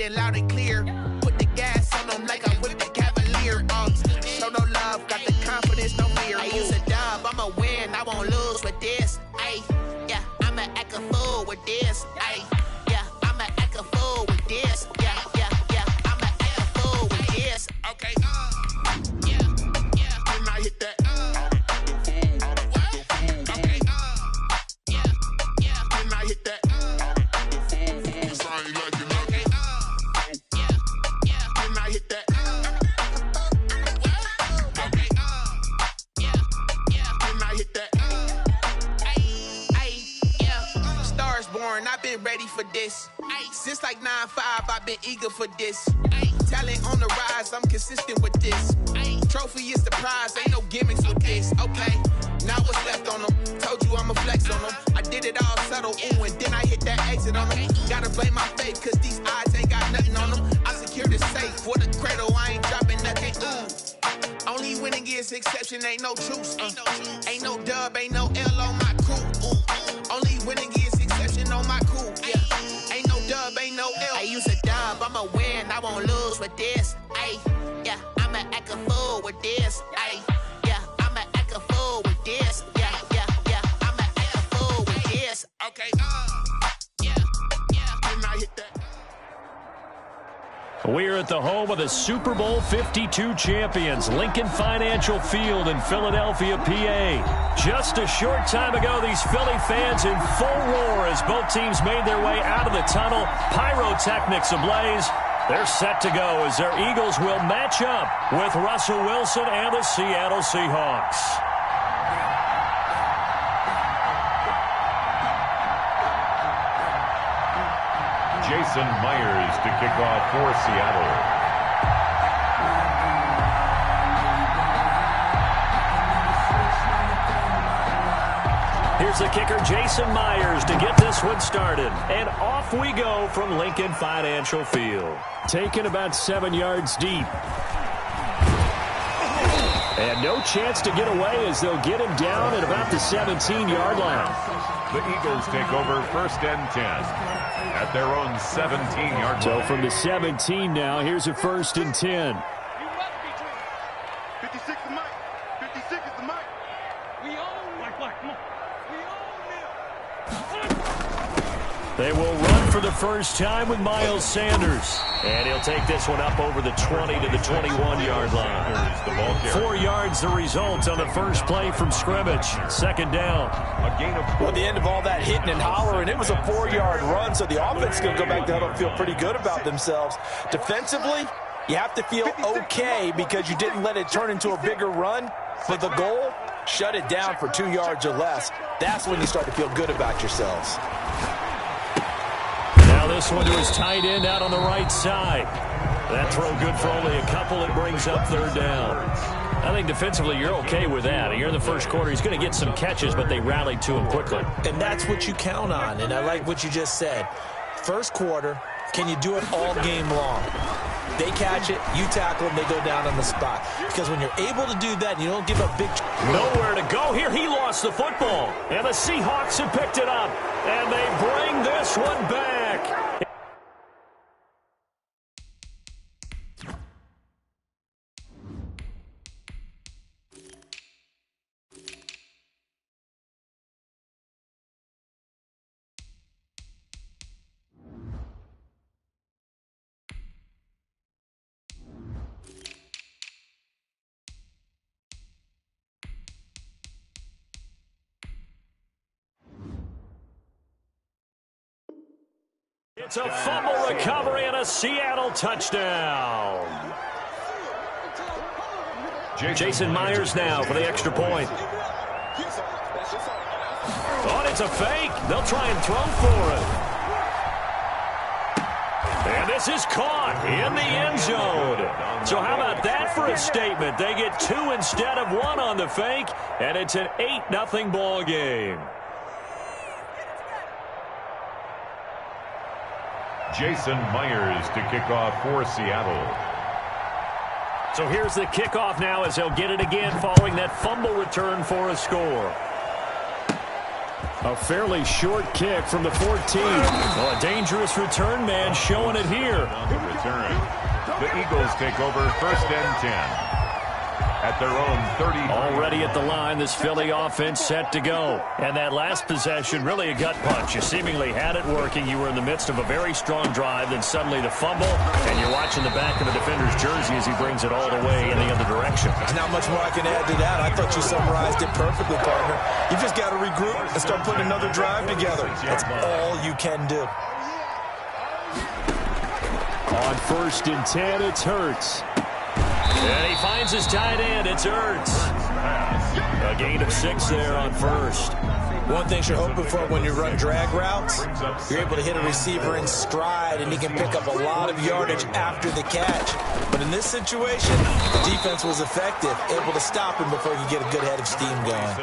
it loud and clear. Put the gas on them like I whipped the Cavalier. Show no love, got the confidence, no fear. I use a dub, I'ma win, I won't lose with this. Ay, yeah, I'ma act a fool with this. Ay, yeah, I'ma act a fool with this. Yeah, yeah, yeah, I'ma act a fool with this. Okay, yeah, yeah, when I hit that. Okay, yeah, yeah, when I hit that. I've been ready for this. Since like 9-5, I've been eager for this. Talent on the rise, I'm consistent with this. Trophy is the prize, ain't no gimmicks with this. Okay, now what's left on them? Told you I'ma flex on them. I did it all subtle, ooh, and then I hit that exit on them. Gotta blame my faith, cause these odds ain't got nothing on them. I secured the safe for the cradle, I ain't dropping nothing, ooh. Only winning is exception, ain't no truce. Ain't no dub, ain't no L on my crew, ooh. Only winning is exception on my crew, yeah. Ain't no dub, ain't no L. I use a dub, I'ma win, I won't lose with this. Ay, yeah, I'ma act a fool with this. Ay, yeah, I'ma act a fool with this. Yeah, yeah, yeah, I'ma act a fool with this. Okay, yeah, yeah, when I hit that. We're at the home of the Super Bowl 52 champions, Lincoln Financial Field in Philadelphia, PA. Just a short time ago, these Philly fans in full roar as both teams made their way out of the tunnel. Pyrotechnics ablaze. They're set to go as their Eagles will match up with Russell Wilson and the Seattle Seahawks. Jason Myers to kick off for Seattle. Here's the kicker, Jason Myers, to get this one started. And off we go from Lincoln Financial Field. Taken about 7 yards deep. And no chance to get away as they'll get him down at about the 17-yard line. The Eagles take over 1st and 10 at their own 17-yard line. So from the 17 now, here's a 1st and 10. 56 is Mike. 56 is the Mike. We own Mike. We own him. They will run for the first time with Miles Sanders. And he'll take this one up over the 20 to the 21-yard line. 4 yards the result on the first play from scrimmage. 2nd down. A gain of 4. Well, the end of all that hitting and hollering, it was a 4-yard run, so the offense is going to go back down and feel pretty good about themselves. Defensively, you have to feel okay because you didn't let it turn into a bigger run. For the goal, shut it down for 2 yards or less. That's when you start to feel good about yourselves. Now this one to his tight end out on the right side. That throw good for only a couple. It brings up 3rd down. I think defensively you're okay with that. Here in the first quarter, he's going to get some catches, but they rallied to him quickly. And that's what you count on, and I like what you just said. First quarter, can you do it all game long? They catch it, you tackle them, they go down on the spot. Because when you're able to do that, you don't give up big... Nowhere to go here. He lost the football. And the Seahawks have picked it up. And they bring this one back. It's a fumble recovery and a Seattle touchdown. Jason Myers now for the extra point. Oh, and it's a fake. They'll try and throw for it. And this is caught in the end zone. So how about that for a statement? They get 2 instead of 1 on the fake, and it's an 8-0 ball game. Jason Myers to kick off for Seattle. So here's the kickoff now as they'll get it again following that fumble return for a score. A fairly short kick from the 14. Well, a dangerous return man showing it here. On the return. The Eagles take over first and 10. At their own 30. Already at the line, this Philly offense set to go. And that last possession, really a gut punch. You seemingly had it working. You were in the midst of a very strong drive, then suddenly the fumble, and you're watching the back of the defender's jersey as he brings it all the way in the other direction. There's not much more I can add to that. I thought you summarized it perfectly, partner. You just got to regroup and start putting another drive together. That's all you can do. On first and 10, it's Hurts. And he finds his tight end. It's Hurts. A gain of 6 there on first. One thing you're hoping for when you run drag routes, you're able to hit a receiver in stride, and he can pick up a lot of yardage after the catch. But in this situation, the defense was effective, able to stop him before he could get a good head of steam going.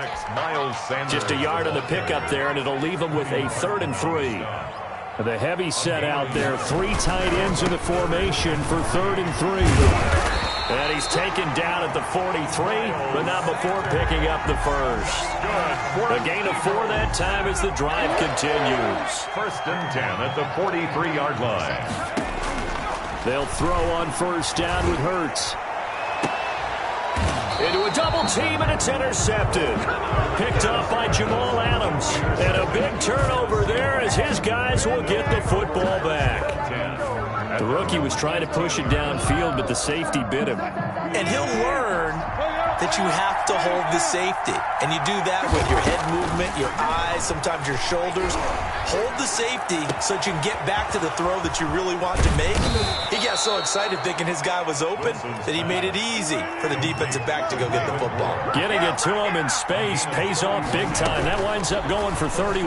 Just a yard on the pickup there, and it'll leave him with a 3rd and 3. The heavy set out there. 3 tight ends in the formation for 3rd and 3. And he's taken down at the 43, but not before picking up the first. A gain of 4 that time as the drive continues. First and 10 at the 43-yard line. They'll throw on first down with Hurts. Into a double team, and it's intercepted. Picked off by Jamal Adams. And a big turnover there as his guys will get the football back. The rookie was trying to push it downfield, but the safety bit him. And he'll learn that you have to hold the safety. And you do that with your head movement, your eyes, sometimes your shoulders. Hold the safety so that you can get back to the throw that you really want to make. He got so excited thinking his guy was open that he made it easy for the defensive back to go get the football. Getting it to him in space pays off big time. That winds up going for 31.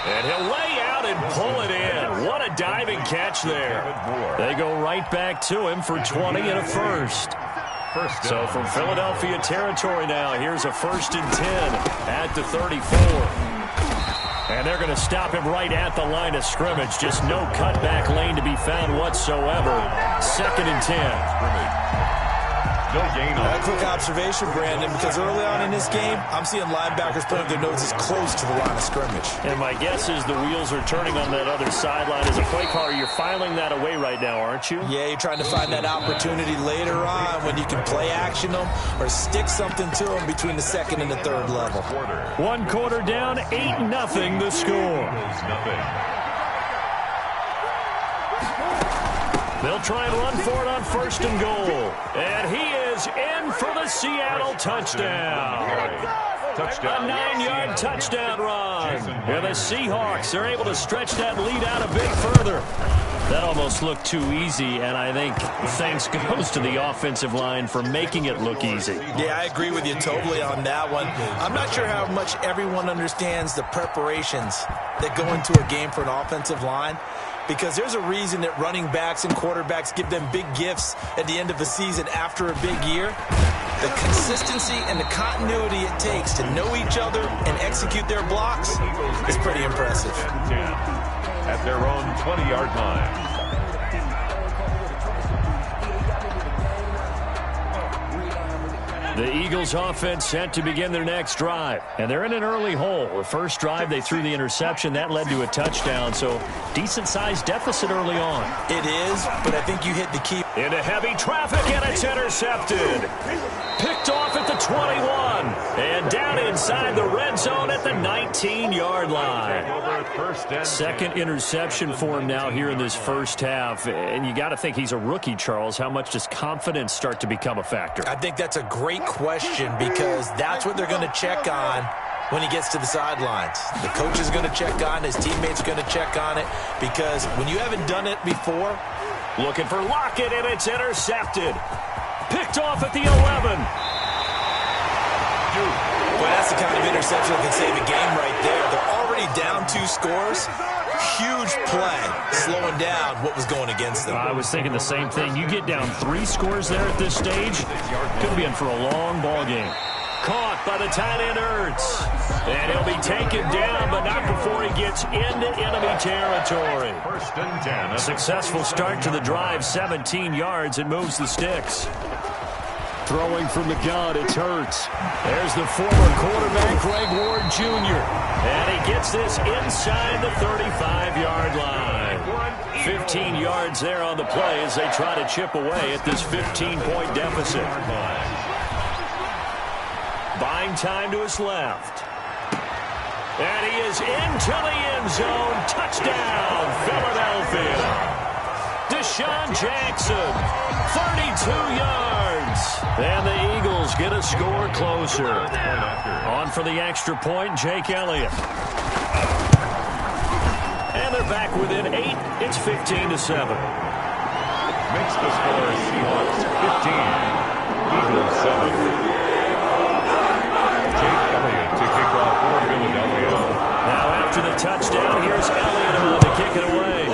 And he'll lay out and pull it in. What a diving catch there. They go right back to him for 20 and a first. So from Philadelphia territory now, here's a 1st and 10 at the 34. And they're going to stop him right at the line of scrimmage. Just no cutback lane to be found whatsoever. 2nd and 10. No gain on a quick observation, Brandon, because early on in this game, I'm seeing linebackers putting their noses close to the line of scrimmage. And my guess is the wheels are turning on that other sideline. As a play caller, you're filing that away right now, aren't you? Yeah, you're trying to find that opportunity later on when you can play action them or stick something to them between the 2nd and the 3rd level. 1 quarter down, 8-0 the score. They'll try and run for it on 1st and goal. And he is in for the Seattle touchdown. A 9-yard touchdown run. And the Seahawks are able to stretch that lead out a bit further. That almost looked too easy, and I think thanks goes to the offensive line for making it look easy. Yeah, I agree with you totally on that one. I'm not sure how much everyone understands the preparations that go into a game for an offensive line, because there's a reason that running backs and quarterbacks give them big gifts at the end of the season after a big year. The consistency and the continuity it takes to know each other and execute their blocks is pretty impressive. At their own 20-yard line. The Eagles offense set to begin their next drive. And they're in an early hole. The first drive, they threw the interception. That led to a touchdown. So decent-sized deficit early on. It is, but I think you hit the key. Into heavy traffic, and it's intercepted. Picked off at the 21. And down inside the red zone at the 19-yard line. 2nd interception for him now here in this first half. And you got to think he's a rookie, Charles. How much does confidence start to become a factor? I think that's a great question, because that's what they're going to check on when he gets to the sidelines. The coach is going to check on it. His teammates are going to check on it, because when you haven't done it before. Looking for Lockett, and it's intercepted. Picked off at the 11. Boy, that's the kind of interception that can save a game right there. They're already down 2 scores. Huge play, slowing down what was going against them. I was thinking the same thing. You get down 3 scores there at this stage, could be in for a long ball game. Caught by the tight end Hurts. And he'll be taken down, but not before he gets into enemy territory. 1st and 10. Successful start to the drive, 17 yards, and moves the sticks. Throwing from the gun, it's Hurts. There's the former quarterback, Greg Ward Jr. And he gets this inside the 35-yard line. 15 yards there on the play as they try to chip away at this 15-point deficit. Buying time to his left. And he is into the end zone. Touchdown, Philadelphia. Deshaun Jackson, 32 yards. And the Eagles get a score closer. On for the extra point, Jake Elliott. And they're back within 8. It's 15-7. Makes the score Seahawks 15, Eagles 7. Jake Elliott to kick off for Philadelphia. Now after the touchdown, here's Elliott on to kick it away.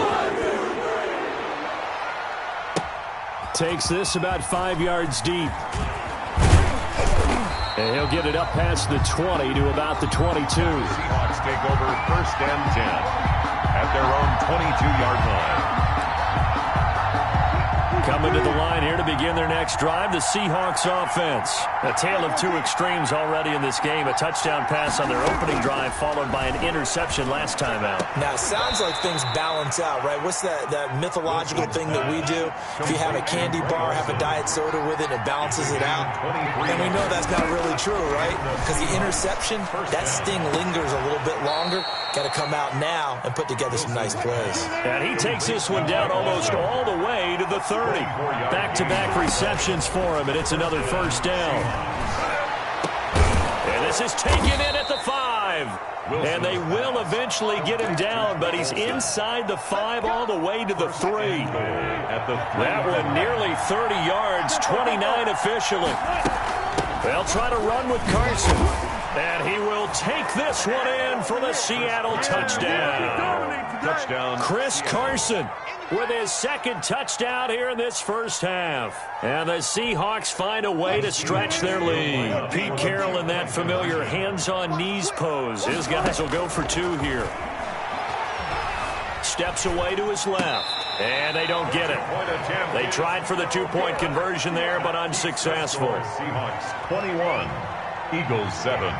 Takes this about 5 yards deep. And he'll get it up past the 20 to about the 22. Seahawks take over 1st and 10 at their own 22-yard line. Coming to the line here to begin their next drive, the Seahawks offense. A tale of two extremes already in this game. A touchdown pass on their opening drive followed by an interception last time out. Now, it sounds like things balance out, right? What's that mythological thing that we do? If you have a candy bar, have a diet soda with it, it balances it out. And we know that's not really true, right? Because the interception, that sting lingers a little bit longer. Got to come out now and put together some nice plays. And he takes this one down almost all the way to the 30. Back-to-back receptions for him, and it's another first down. And this is taken in at the 5. And they will eventually get him down, but he's inside the 5 all the way to the 3. That one nearly 30 yards, 29 officially. They'll try to run with Carson. And he will take this one in for the Seattle touchdown. Chris Carson with his second touchdown here in this first half. And the Seahawks find a way to stretch their lead. Pete Carroll in that familiar hands-on-knees pose. His guys will go for 2 here. Steps away to his left. And they don't get it. They tried for the 2-point conversion there, but unsuccessful. Seahawks 21, Eagles 7.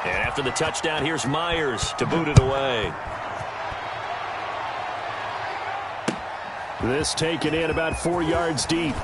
And after the touchdown, here's Myers to boot it away. This taken in about 4 yards deep.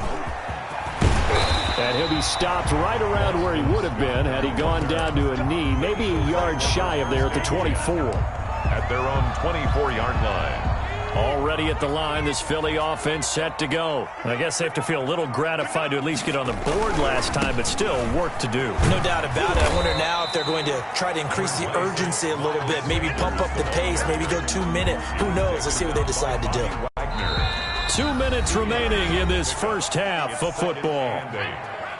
And he'll be stopped right around where he would have been had he gone down to a knee, maybe a yard shy of there at the 24. At their own 24-yard line. Already at the line, this Philly offense set to go. I guess they have to feel a little gratified to at least get on the board last time, but still work to do. No doubt about it. I wonder now if they're going to try to increase the urgency a little bit, maybe pump up the pace, maybe go 2 minute. Who knows? Let's see what they decide to do. 2 minutes remaining in this first half of football.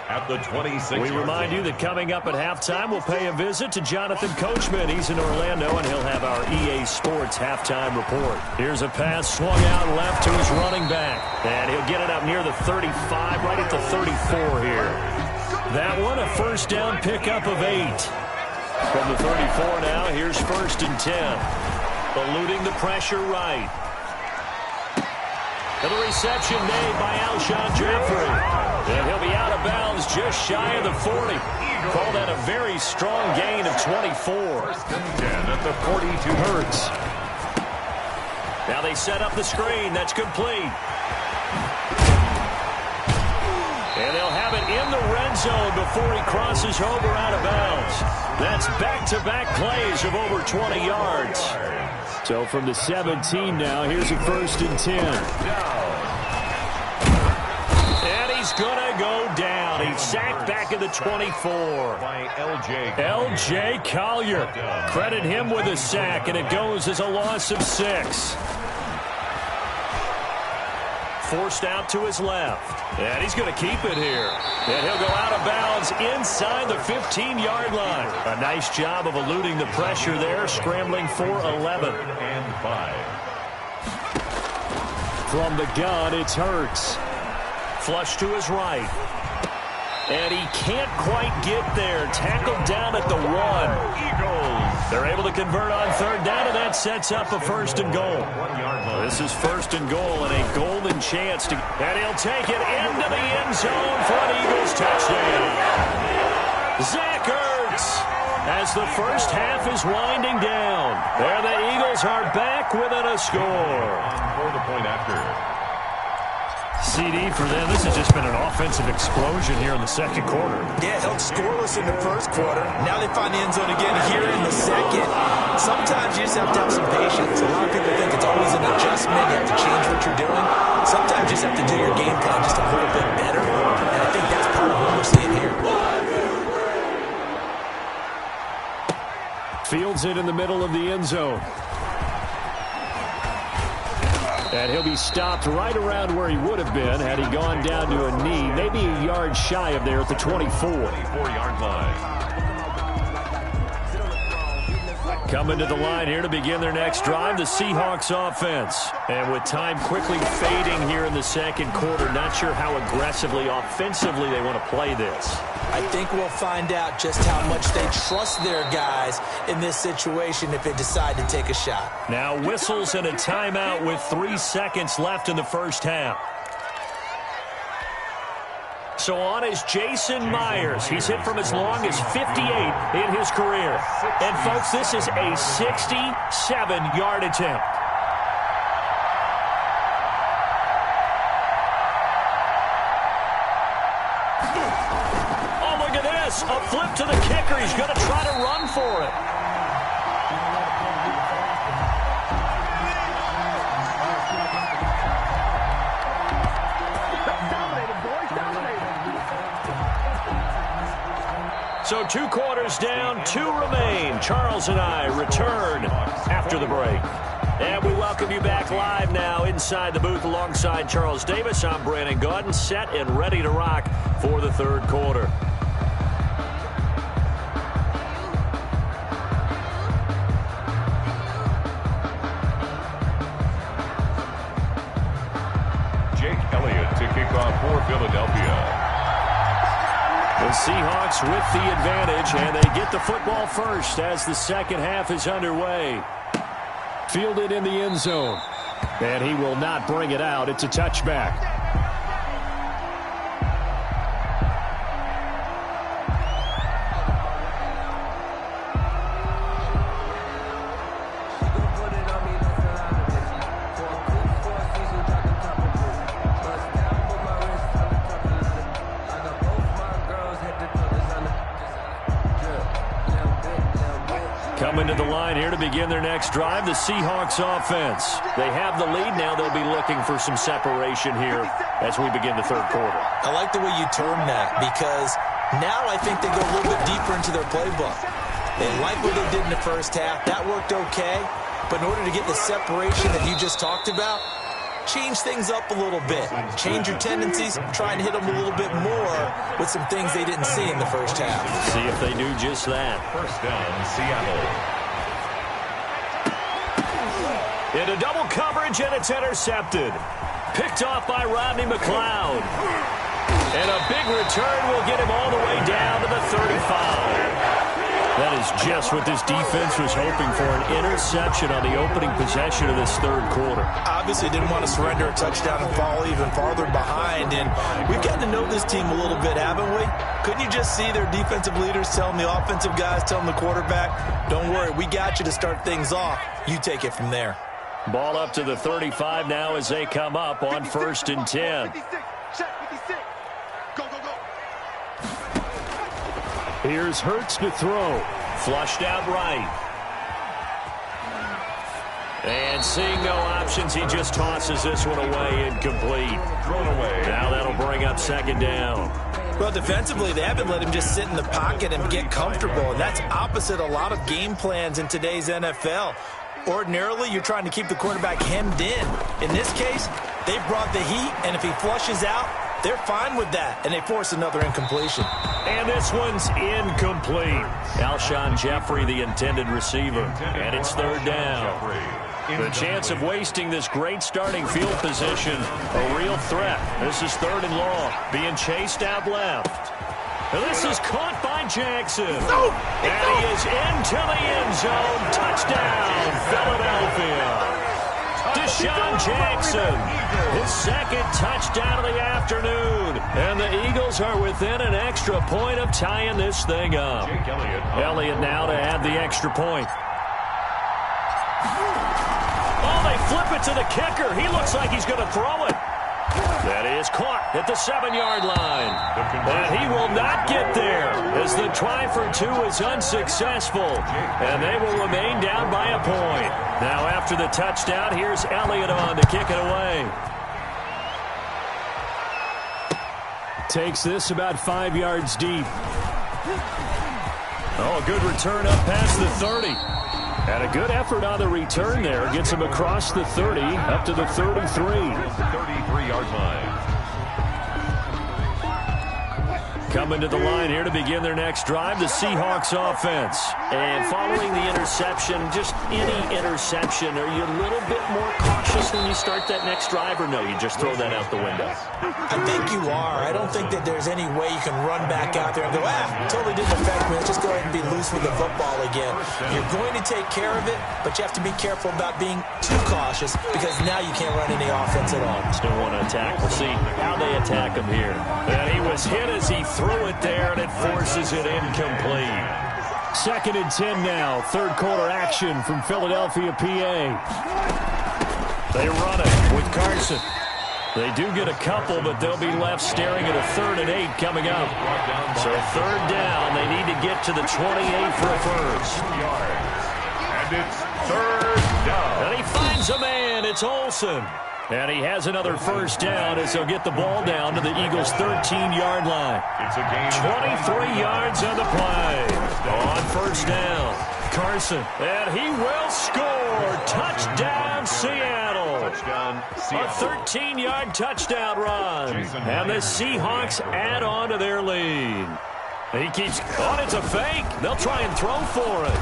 At the 26. We remind you that coming up at halftime, we'll pay a visit to Jonathan Coachman. He's in Orlando, and he'll have our EA Sports halftime report. Here's a pass swung out left to his running back. And he'll get it up near the 35, right at the 34 here. That one, a first down pickup of 8. From the 34 now, here's 1st and 10. Eluding the pressure right. And the reception made by Alshon Jeffrey. And he'll be out of bounds just shy of the 40. Call that a very strong gain of 24. 1st and 10 at the 42. Hurts. Now they set up the screen. That's complete. And they'll have it in the red zone before he crosses over out of bounds. That's back-to-back plays of over 20 yards. So from the 17 now, here's a 1st and 10. And he's going to go down. He's sacked back at the 24. By L.J. Collier. Credit him with a sack, and it goes as a loss of 6. Forced out to his left. And he's going to keep it here. And he'll go out of bounds inside the 15-yard line. A nice job of eluding the pressure there, scrambling for 11. And 5. From the gun, it's Hurts. Flush to his right. And he can't quite get there. Tackled down at the 1. Eagles. They're able to convert on third down, and that sets up a first and goal. This is first and goal and a golden chance to, and he'll take it into the end zone for an Eagles touchdown. Zach Ertz, as the first half is winding down. There the Eagles are back within a score. For the point after. CD for them. This has just been an offensive explosion here in the second quarter. Yeah, held scoreless in the first quarter. Now they find the end zone again here in the second. Sometimes you just have to have some patience. A lot of people think it's always an adjustment. You have to change what you're doing. Sometimes you just have to do your game plan just a little bit better. And I think that's part of what we're seeing here. Fields it in the middle of the end zone. And he'll be stopped right around where he would have been had he gone down to a knee, maybe a yard shy of there at the 24. 24-yard line. Coming to the line here to begin their next drive, the Seahawks offense. And with time quickly fading here in the second quarter, not sure how aggressively, offensively they want to play this. I think we'll find out just how much they trust their guys in this situation if they decide to take a shot. Now whistles and a timeout with 3 seconds left in the first half. So on is Jason Myers. He's hit from as long as 58 in his career. And, folks, this is a 67-yard attempt. Oh, look at this. A flip to the kicker. He's going to try to run for it. So 2 quarters down, 2 remain. Charles and I return after the break. And we welcome you back live now inside the booth alongside Charles Davis. I'm Brandon Gaudin, set and ready to rock for the third quarter. Jake Elliott to kick off for Philadelphia. The Seahawks with the advantage, and they get the football first as the second half is underway. Fielded in the end zone, and he will not bring it out. It's a touchback. Coming to the line here to begin their next drive, the Seahawks offense. They have the lead now. They'll be looking for some separation here as we begin the third quarter. I like the way you term that because now I think they go a little bit deeper into their playbook. They like what they did in the first half. That worked okay. But in order to get the separation that you just talked about, change things up a little bit. Change your tendencies. Try and hit them a little bit more with some things they didn't see in the first half. See if they do just that. First down, Seattle. Into double coverage, and it's intercepted. Picked off by Rodney McLeod. And a big return will get him all the way down to the 35. That is just what this defense was hoping for, an interception on the opening possession of this third quarter. Obviously didn't want to surrender a touchdown and fall even farther behind, and we've gotten to know this team a little bit, haven't we? Couldn't you just see their defensive leaders telling the offensive guys, telling the quarterback, don't worry, we got you to start things off. You take it from there. Ball up to the 35 now as they come up on 1st and 10. 56. Check 56. Go, go, go. Here's Hurts to throw. Flushed out right. And seeing no options, he just tosses this one away, incomplete. Thrown away. Now that'll bring up second down. Well, defensively, they haven't let him just sit in the pocket and get comfortable, and that's opposite a lot of game plans in today's NFL. Ordinarily, you're trying to keep the quarterback hemmed in. In this case, they brought the heat, and if he flushes out, they're fine with that, and they force another incompletion. And this one's incomplete. Alshon Jeffrey, the intended receiver, and it's third down. The chance of wasting this great starting field position, a real threat. This is 3rd and long, being chased out left. And this is caught by Jackson. And he is into the end zone. Touchdown, Philadelphia. Deshaun Jackson, his second touchdown of the afternoon. And the Eagles are within an extra point of tying this thing up. Elliott now to add the extra point. Oh, they flip it to the kicker. He looks like he's going to throw it. That is caught at the 7-yard line. And he will not get there as the try for two is unsuccessful. And they will remain down by a point. Now after the touchdown, here's Elliott on to kick it away. Takes this about 5 yards deep. Oh, a good return up past the 30. And a good effort on the return there. Gets him across the 30, up to the 33. 33-yard line. Coming to the line here to begin their next drive, the Seahawks offense. And following the interception, just any interception, are you a little bit more cautious when you start that next drive, or no, you just throw that out the window? I think you are. I don't think that there's any way you can run back out there and go, totally didn't affect me. Let's just go ahead and be loose with the football again. You're going to take care of it, but you have to be careful about being too cautious because now you can't run any offense at all. Still want to attack. We'll see how they attack him here. And he was hit as he threw it there, and it forces it incomplete. 2nd and 10 now. Third quarter action from Philadelphia, PA. They run it with Carson. They do get a couple, but they'll be left staring at a 3rd and 8 coming up. So 3rd down, they need to get to the 28 for a first. And it's 3rd down. And he finds a man. It's Olsen. And he has another first down as he'll get the ball down to the Eagles' 13-yard line. It's a gain 23 yards on the play. On first down, Carson. And he will score. Touchdown, Seattle. Touchdown, Seattle. A 13-yard touchdown run. And the Seahawks add on to their lead. He keeps... Oh, it's a fake. They'll try and throw for it.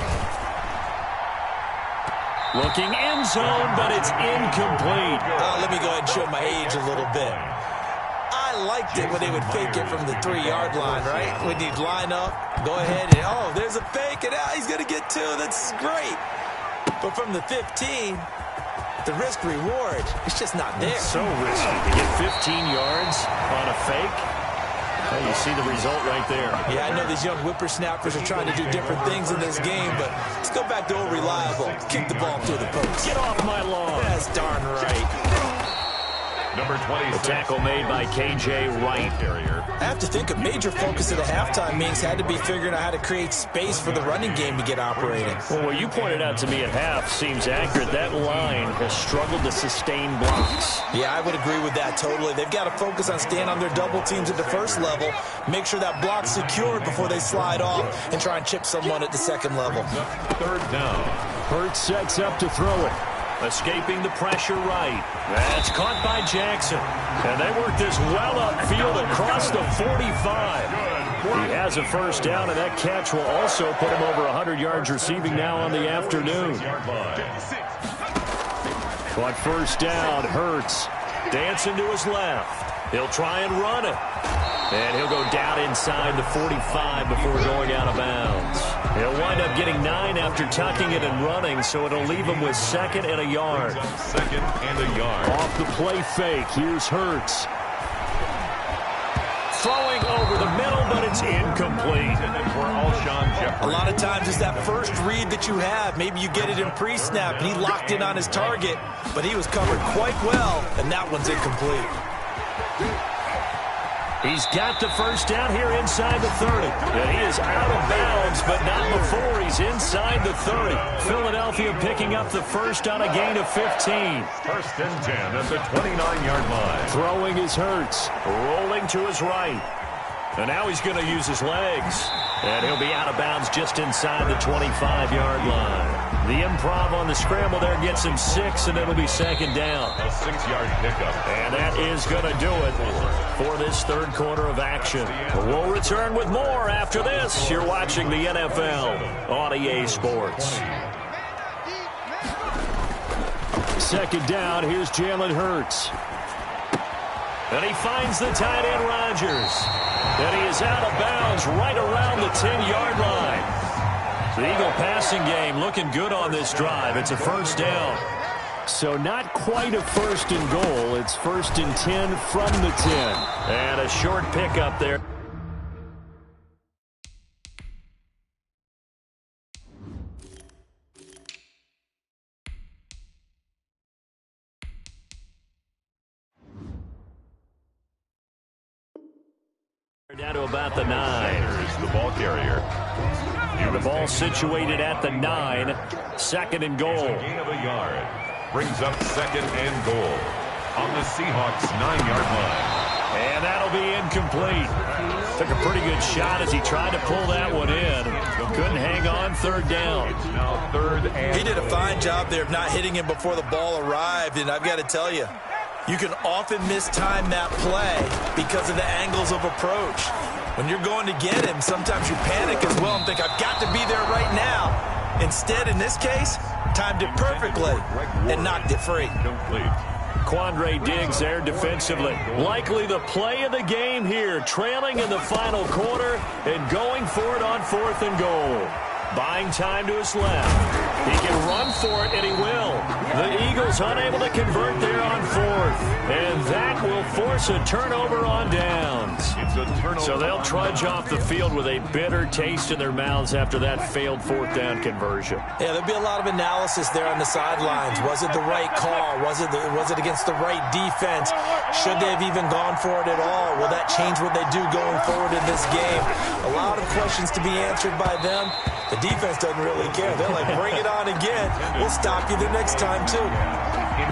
Looking end zone, but it's incomplete. Let me go ahead and show my age a little bit. I liked it when they would fake it from the 3-yard line, right? When you'd line up, go ahead and, there's a fake, and he's going to get 2. That's great. But from the 15, the risk-reward, it's just not there. It's so risky to get 15 yards on a fake. Well, you see the result right there. Yeah, I know these young whippersnappers are trying to do different things in this game, but let's go back to old reliable. Kick the ball through the post. Get off my lawn. That's darn right. Number 26. The tackle made by K.J. Wright. I have to think a major focus of the halftime meetings had to be figuring out how to create space for the running game to get operating. Well, what you pointed out to me at half seems accurate. That line has struggled to sustain blocks. Yeah, I would agree with that totally. They've got to focus on staying on their double teams at the first level, make sure that block's secured before they slide off, and try and chip someone at the second level. 3rd down. Hurts sets up to throw it. Escaping the pressure right. That's caught by Jackson. And they work this well upfield across the 45. He has a first down, and that catch will also put him over 100 yards receiving now on the afternoon. Caught first down, Hurts. Dancing to his left. He'll try and run it. And he'll go down inside the 45 before going out of bounds. He'll wind up getting 9 after tucking it and running, so it'll leave him with 2nd and a yard. 2nd and a yard. Off the play fake, here's Hurts. Throwing over the middle, but it's incomplete. For Alshon Jeffrey. A lot of times it's that first read that you have. Maybe you get it in pre-snap, and he locked in on his target, but he was covered quite well, and that one's incomplete. He's got the first down here inside the 30. And he is out of bounds, but not before he's inside the 30. Philadelphia picking up the first on a gain of 15. 1st and 10 at the 29-yard line. Throwing his Hurts. Rolling to his right. And now he's going to use his legs. And he'll be out of bounds just inside the 25-yard line. The improv on the scramble there gets him 6, and it'll be 2nd down. A 6-yard pickup. And that is going to do it for this third quarter of action. We'll return with more after this. You're watching the NFL on EA Sports. 2nd down, here's Jalen Hurts. And he finds the tight end, Rodgers. And he is out of bounds right around the 10-yard line. The Eagle passing game looking good on this drive. It's a first down. So not quite a first and goal. It's first and 10 from the 10. And a short pickup there. Down to about the 9. Is the ball carrier. The ball situated at the 9. Second and goal. It's a gain of a yard. Brings up second and goal on the Seahawks 9-yard line. And that'll be incomplete. Took a pretty good shot as he tried to pull that one in. Couldn't hang on. Third down. It's now third and He did a fine job there of not hitting him before the ball arrived, and I've got to tell you, you can often mistime that play because of the angles of approach. When you're going to get him, sometimes you panic as well and think, I've got to be there right now. Instead, in this case, timed it perfectly and knocked it free. complete. Quandre Diggs there defensively. Likely the play of the game here, trailing in the final quarter and going for it on 4th and goal. Buying time to his left. He can run for it, and he will. The Eagles unable to convert there on 4th. And that will force a turnover on downs. It's a turnover. So they'll trudge off the field with a bitter taste in their mouths after that failed 4th down conversion. Yeah, there'll be a lot of analysis there on the sidelines. Was it the right call? Was it against the right defense? Should they have even gone for it at all? Will that change what they do going forward in this game? A lot of questions to be answered by them. The defense doesn't really care. They're like, bring it on again. We'll stop you the next time, too.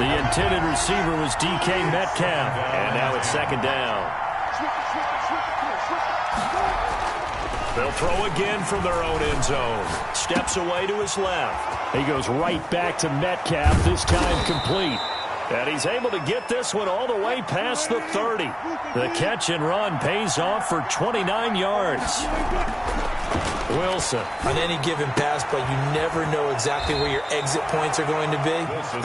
The intended receiver was DK Metcalf. And now it's second down. They'll throw again from their own end zone. Steps away to his left. He goes right back to Metcalf, this time complete. And he's able to get this one all the way past the 30. The catch and run pays off for 29 yards. Wilson. On any given pass play, you never know exactly where your exit points are going to be.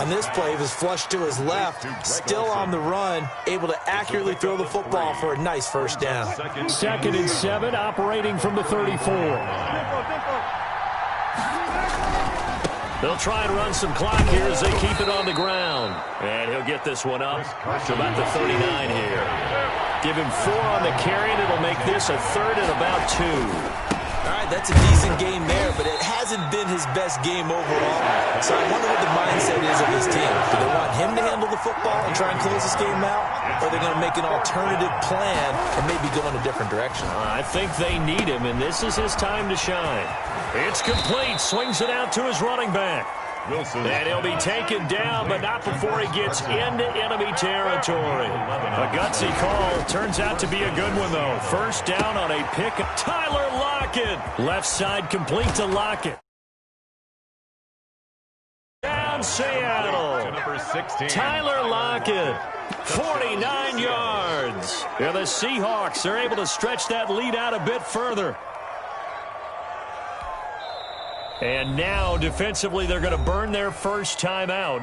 On this play, he was flushed to his left, still on the run, able to accurately throw the football for a nice first down. 2nd and 7, operating from the 34. They'll try and run some clock here as they keep it on the ground. And he'll get this one up to about the 39 here. Give him 4 on the carry, and it'll make this a 3rd and about 2. All right, that's a decent game there, but it hasn't been his best game overall. So I wonder what the mindset is of his team. Do they want him to handle the football and try and close this game out? Or are they going to make an alternative plan and maybe go in a different direction? I think they need him, and this is his time to shine. It's complete. Swings it out to his running back. Wilson. And he'll be taken down, but not before he gets into enemy territory. A gutsy call. Turns out to be a good one, though. First down on a pick. Tyler Lockett. Left side complete to Lockett. Down Seattle. Number 16. Tyler Lockett. 49 yards. And the Seahawks are able to stretch that lead out a bit further. And now, defensively, they're going to burn their first time out.